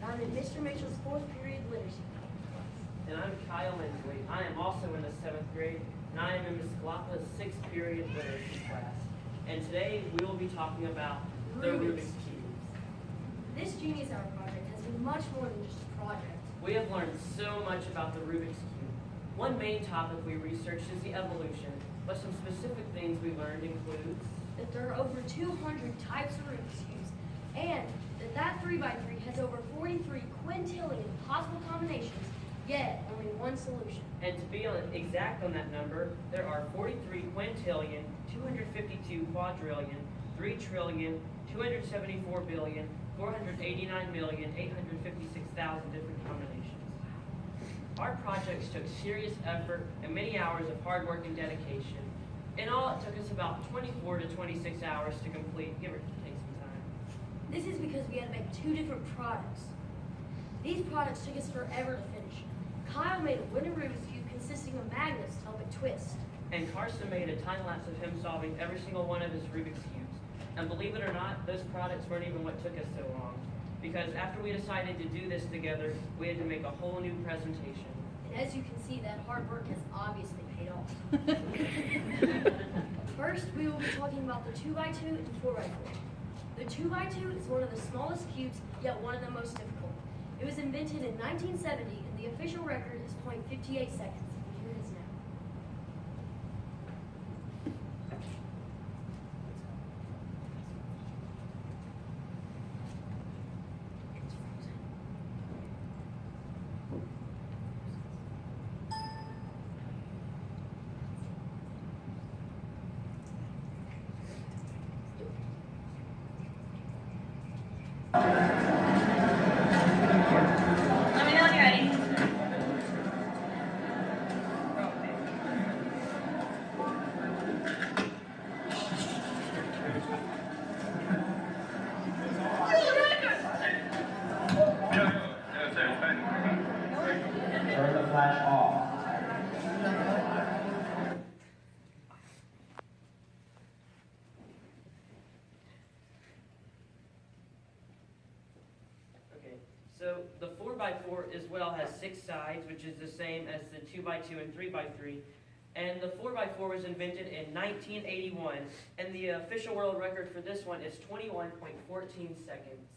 I'm in Mr. Mitchell's fourth period literacy class. And I'm Kyle Lindsley. I am also in the 7th grade, and I am in Ms. Galapa's 6th period literacy class. And today we will be talking about the Rubik's Cube. This Genius Hour project has been much more than just a project. We have learned so much about the Rubik's Cube. One main topic we researched is the evolution, but some specific things we learned includes that there are over 200 types of Rubik's Cubes, and that 3x3 has over 43 quintillion possible combinations, yet only one solution. And to be exact on that number, there are 43 quintillion, 252 quadrillion, 3 trillion, 274 billion, 489,856,000 different combinations. Our projects took serious effort and many hours of hard work and dedication. In all, it took us about 24 to 26 hours to complete, give or take some time. This is because we had to make 2 different products. These products took us forever to finish. Kyle made a wooden Rubik's Cube consisting of magnets to help it twist. And Carson made a time-lapse of him solving every single one of his Rubik's Cubes. And believe it or not, those products weren't even what took us so long. Because after we decided to do this together, we had to make a whole new presentation. And as you can see, that hard work has obviously paid off. First, we will be talking about the 2x2 and 4x4. The 2x2 is one of the smallest cubes, yet one of the most difficult. It was invented in 1970, and the official record is 0.58 seconds. Here it is now. Let me know when you're ready. Turn the flash off. Okay, so the 4x4 as well has 6 sides, which is the same as the 2x2 and 3x3. And the 4x4 was invented in 1981, and the official world record for this one is 21.14 seconds.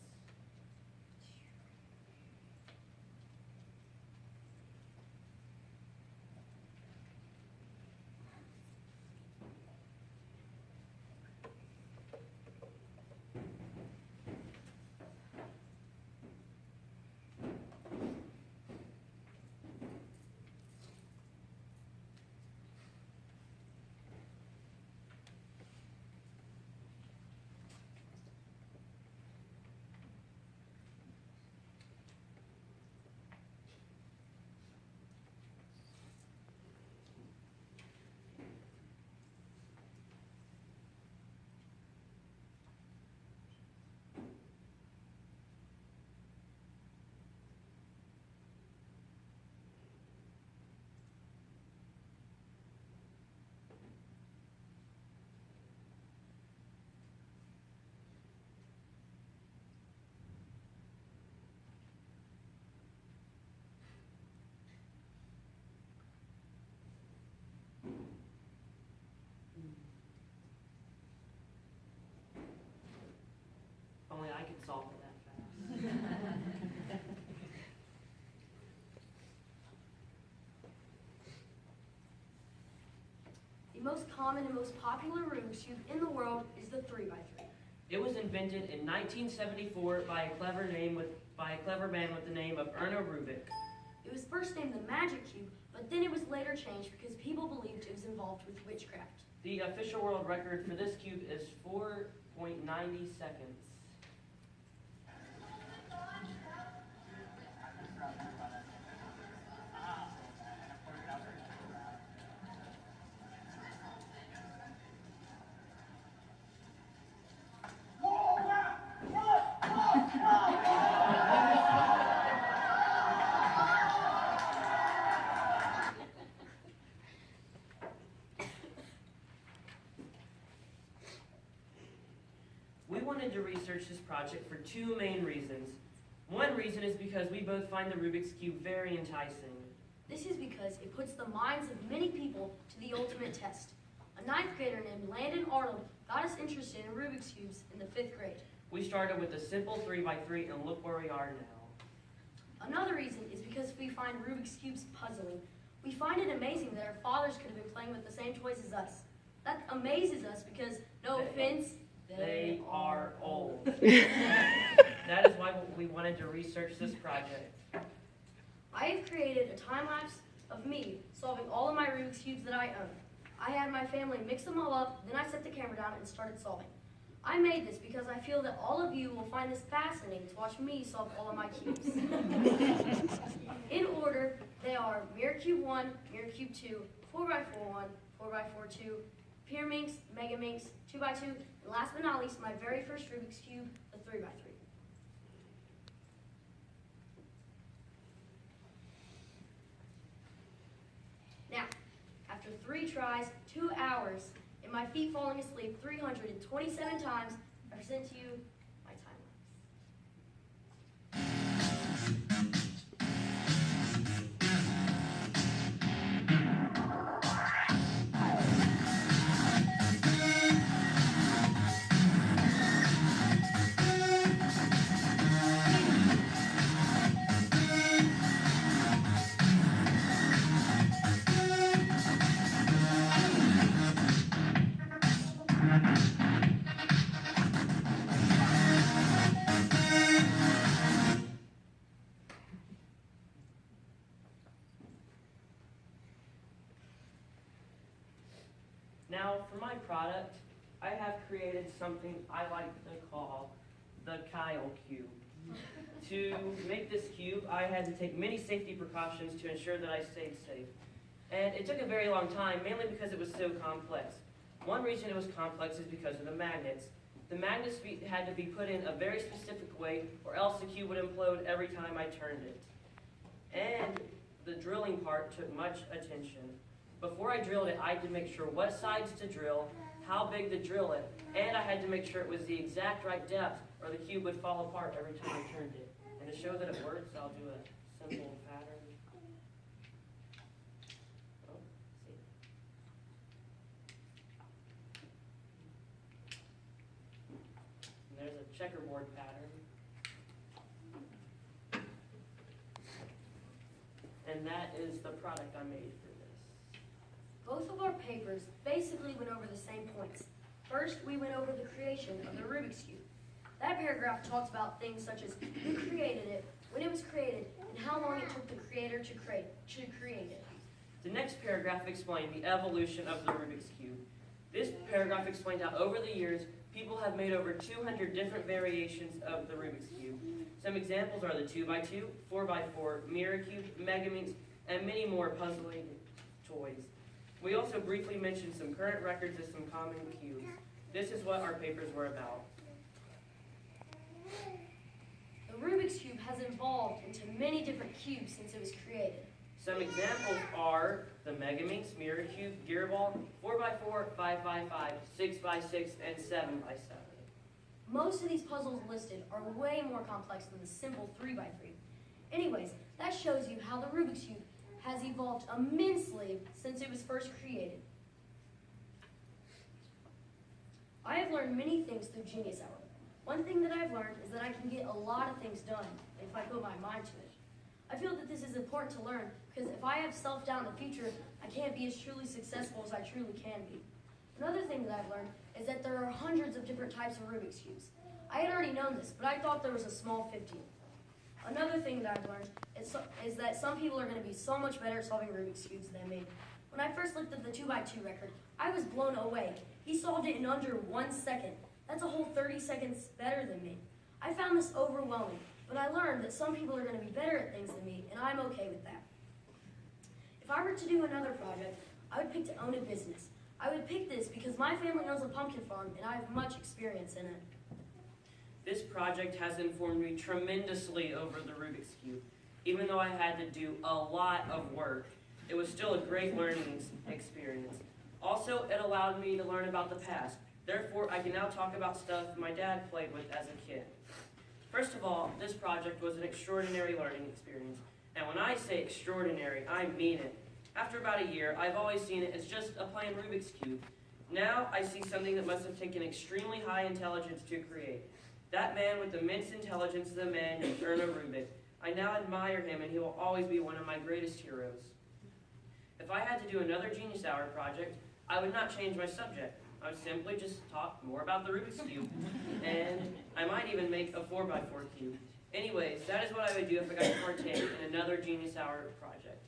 Only I could solve it that fast. The most common and most popular Rubik's Cube in the world is the 3x3. It was invented in 1974 by a clever man with the name of Erno Rubik. It was first named the Magic Cube, but then it was later changed because people believed it was involved with witchcraft. The official world record for this cube is 4.90 seconds. We wanted to research this project for 2 main reasons. One reason is because we both find the Rubik's Cube very enticing. This is because it puts the minds of many people to the ultimate test. A ninth grader named Landon Arnold got us interested in Rubik's Cubes in the 5th grade. We started with a simple 3x3 and look where we are now. Another reason is because we find Rubik's Cubes puzzling. We find it amazing that our fathers could have been playing with the same toys as us. That amazes us because, no offense, They are old. That is why we wanted to research this project. I have created a time-lapse of me solving all of my Rubik's Cubes that I own. I had my family mix them all up, then I set the camera down and started solving. I made this because I feel that all of you will find this fascinating to watch me solve all of my cubes. In order, they are Mirror Cube 1, Mirror Cube 2, 4x4 1, 4x4 2, Pyraminx, Megaminx, 2x2, and last but not least, my very first Rubik's Cube, the 3x3. Now, after 3 tries, 2 hours, and my feet falling asleep 327 times, I present to you my time lapse. Now, for my product, I have created something I like to call the Kyle Cube. To make this cube, I had to take many safety precautions to ensure that I stayed safe. And it took a very long time, mainly because it was so complex. One reason it was complex is because of the magnets. The magnets had to be put in a very specific way, or else the cube would implode every time I turned it. And the drilling part took much attention. Before I drilled it, I had to make sure what sides to drill, how big to drill it, and I had to make sure it was the exact right depth, or the cube would fall apart every time I turned it. And to show that it works, I'll do a simple pattern. Oh, see. And there's a checkerboard pattern. And that is the product I made for this. Both of our papers basically went over the same points. First, we went over the creation of the Rubik's Cube. That paragraph talks about things such as who created it, when it was created, and how long it took the creator to create it. The next paragraph explained the evolution of the Rubik's Cube. This paragraph explained how over the years, people have made over 200 different variations of the Rubik's Cube. Some examples are the 2x2, 4x4, Mirror Cube, Megaminx, and many more puzzling toys. We also briefly mentioned some current records of some common cubes. This is what our papers were about. The Rubik's Cube has evolved into many different cubes since it was created. Some examples are the Megaminx, Mirror Cube, Gearball, 4x4, 5x5, 6x6, and 7x7. Most of these puzzles listed are way more complex than the simple 3x3. Anyways, that shows you how the Rubik's Cube has evolved immensely since it was first created. I have learned many things through Genius Hour. One thing that I've learned is that I can get a lot of things done if I put my mind to it. I feel that this is important to learn because if I have self-doubt in the future, I can't be as truly successful as I truly can be. Another thing that I've learned is that there are hundreds of different types of Rubik's Cubes. I had already known this, but I thought there was a small 15. Another thing that I've learned is that some people are going to be so much better at solving Rubik's Cubes than me. When I first looked at the 2x2 record, I was blown away. He solved it in under 1 second. That's a whole 30 seconds better than me. I found this overwhelming, but I learned that some people are going to be better at things than me, and I'm okay with that. If I were to do another project, I would pick to own a business. I would pick this because my family owns a pumpkin farm, and I have much experience in it. This project has informed me tremendously over the Rubik's Cube. Even though I had to do a lot of work, it was still a great learning experience. Also, it allowed me to learn about the past. Therefore, I can now talk about stuff my dad played with as a kid. First of all, this project was an extraordinary learning experience. And when I say extraordinary, I mean it. After about a year, I've always seen it as just a plain Rubik's Cube. Now I see something that must have taken extremely high intelligence to create. That man with immense intelligence is a man named Erno Rubik. I now admire him, and he will always be one of my greatest heroes. If I had to do another Genius Hour project, I would not change my subject. I would simply just talk more about the Rubik's Cube. And I might even make a 4x4 cube. Anyways, that is what I would do if I got to partake in another Genius Hour project.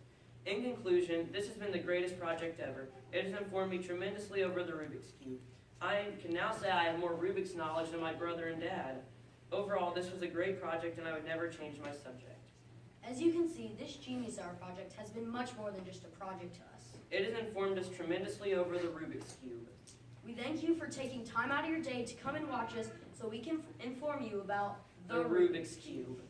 In conclusion, this has been the greatest project ever. It has informed me tremendously over the Rubik's Cube. I can now say I have more Rubik's knowledge than my brother and dad. Overall, this was a great project, and I would never change my subject. As you can see, this Genius Hour project has been much more than just a project to us. It has informed us tremendously over the Rubik's Cube. We thank you for taking time out of your day to come and watch us so we can inform you about The Rubik's Cube.